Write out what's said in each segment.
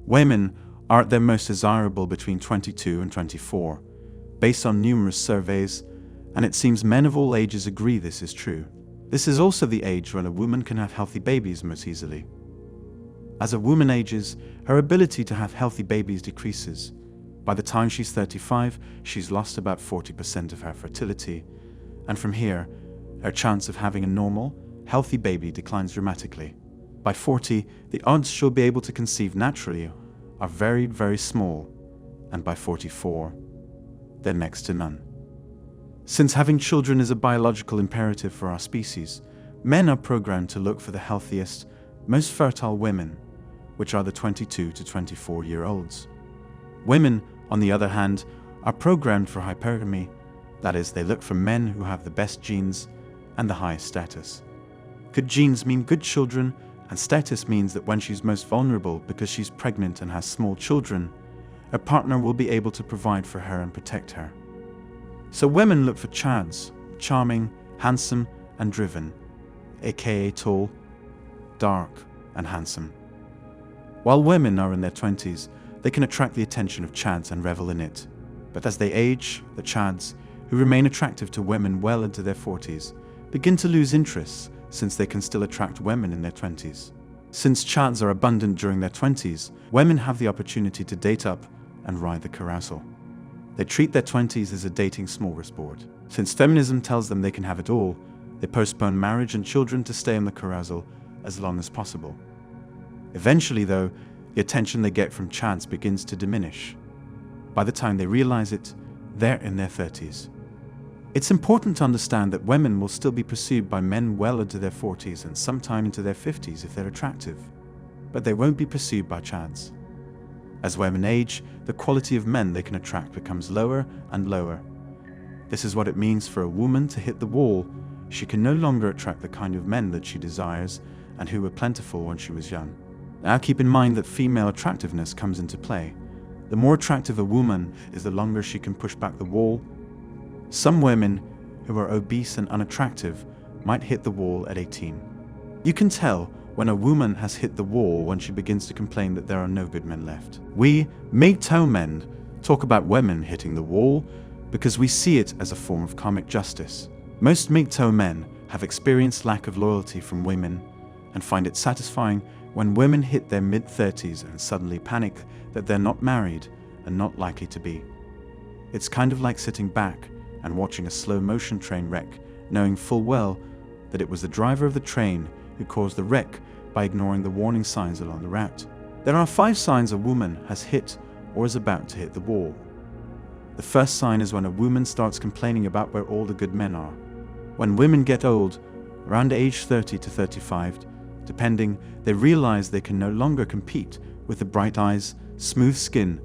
Women are at their most desirable between 22 and 24, based on numerous surveys, and it seems men of all ages agree this is true. This is also the age when a woman can have healthy babies most easily. As a woman ages, her ability to have healthy babies decreases. By the time she's 35, she's lost about 40% of her fertility, and from here, her chance of having a normal, healthy baby declines dramatically. By 40, the odds she'll be able to conceive naturally are very, very small, and by 44, they're next to none. Since having children is a biological imperative for our species, men are programmed to look for the healthiest, most fertile women, which are the 22 to 24-year-olds. Women, on the other hand, are programmed for hypergamy, that is, they look for men who have the best genes and the highest status. Good genes mean good children, and status means that when she's most vulnerable because she's pregnant and has small children, her partner will be able to provide for her and protect her. So women look for chads, charming, handsome, and driven, aka tall, dark, and handsome. While women are in their 20s, they can attract the attention of chads and revel in it. But as they age, the chads, who remain attractive to women well into their 40s, begin to lose interest since they can still attract women in their 20s. Since chads are abundant during their 20s, women have the opportunity to date up and ride the carousel. They treat their 20s as a dating smorgasbord. Since feminism tells them they can have it all, they postpone marriage and children to stay on the carousel as long as possible. Eventually, though, the attention they get from chads begins to diminish. By the time they realize it, they're in their 30s. It's important to understand that women will still be pursued by men well into their 40s and sometime into their 50s if they're attractive, but they won't be pursued by chads. As women age, the quality of men they can attract becomes lower and lower. This is what it means for a woman to hit the wall. She can no longer attract the kind of men that she desires and who were plentiful when she was young. Now keep in mind that female attractiveness comes into play. The more attractive a woman is, the longer she can push back the wall. Some women who are obese and unattractive might hit the wall at 18. You can tell when a woman has hit the wall when she begins to complain that there are no good men left. We, MGTOW men, talk about women hitting the wall because we see it as a form of karmic justice. Most MGTOW men have experienced lack of loyalty from women and find it satisfying when women hit their mid-30s and suddenly panic that they're not married and not likely to be. It's kind of like sitting back and watching a slow-motion train wreck, knowing full well that it was the driver of the train who caused the wreck by ignoring the warning signs along the route. There are 5 signs a woman has hit or is about to hit the wall. The first sign is when a woman starts complaining about where all the good men are. When women get old, around age 30 to 35, depending, they realize they can no longer compete with the bright eyes, smooth skin,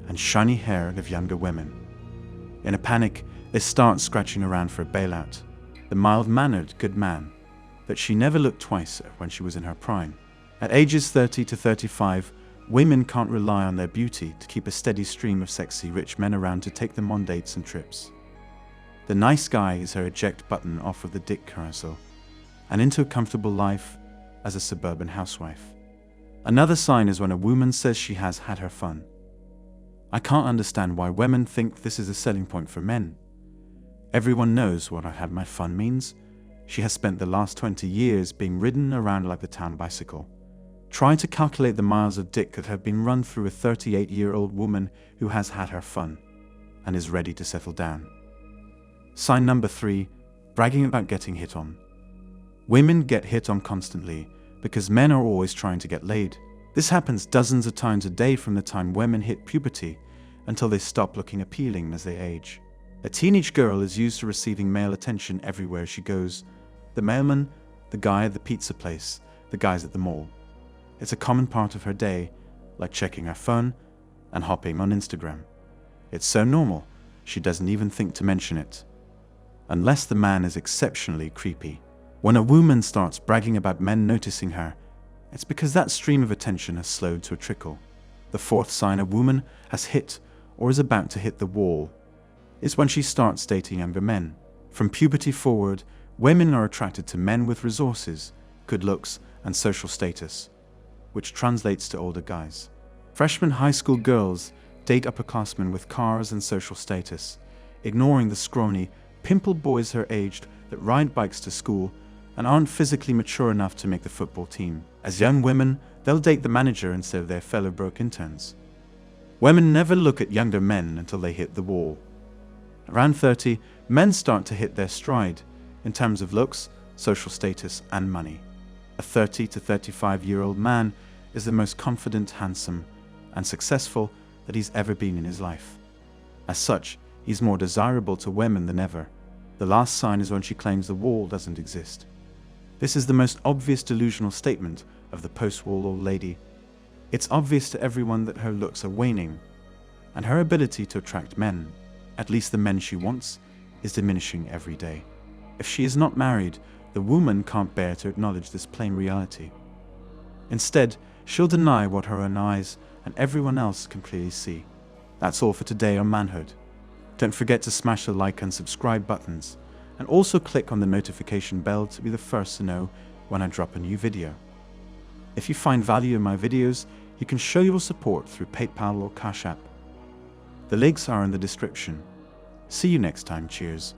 and shiny hair of younger women. In a panic, they start scratching around for a bailout, the mild-mannered good man that she never looked twice at when she was in her prime. At ages 30 to 35, women can't rely on their beauty to keep a steady stream of sexy rich men around to take them on dates and trips. The nice guy is her eject button off of the dick carousel and into a comfortable life as a suburban housewife. Another sign is when a woman says she has had her fun. I can't understand why women think this is a selling point for men. Everyone knows what "I had my fun" means. She has spent the last 20 years being ridden around like the town bicycle. Try to calculate the miles of dick that have been run through a 38-year-old woman who has had her fun and is ready to settle down. Sign number 3, bragging about getting hit on. Women get hit on constantly because men are always trying to get laid. This happens dozens of times a day from the time women hit puberty until they stop looking appealing as they age. A teenage girl is used to receiving male attention everywhere she goes. The mailman, the guy at the pizza place, the guys at the mall. It's a common part of her day, like checking her phone and hopping on Instagram. It's so normal, she doesn't even think to mention it. Unless the man is exceptionally creepy. When a woman starts bragging about men noticing her, it's because that stream of attention has slowed to a trickle. The 4th sign a woman has hit or is about to hit the wall is when she starts dating younger men. From puberty forward, women are attracted to men with resources, good looks, and social status, which translates to older guys. Freshman high school girls date upperclassmen with cars and social status, ignoring the scrawny, pimpled boys her age that ride bikes to school and aren't physically mature enough to make the football team. As young women, they'll date the manager instead of their fellow broke interns. Women never look at younger men until they hit the wall. Around 30, men start to hit their stride in terms of looks, social status, and money. A 30 to 35-year-old man is the most confident, handsome, and successful that he's ever been in his life. As such, he's more desirable to women than ever. The last sign is when she claims the wall doesn't exist. This is the most obvious delusional statement of the post-war old lady. It's obvious to everyone that her looks are waning, and her ability to attract men, at least the men she wants, is diminishing every day. If she is not married, the woman can't bear to acknowledge this plain reality. Instead, she'll deny what her own eyes and everyone else can clearly see. That's all for today on Manhood. Don't forget to smash the like and subscribe buttons, and also click on the notification bell to be the first to know when I drop a new video. If you find value in my videos, you can show your support through PayPal or Cash App. The links are in the description. See you next time, cheers.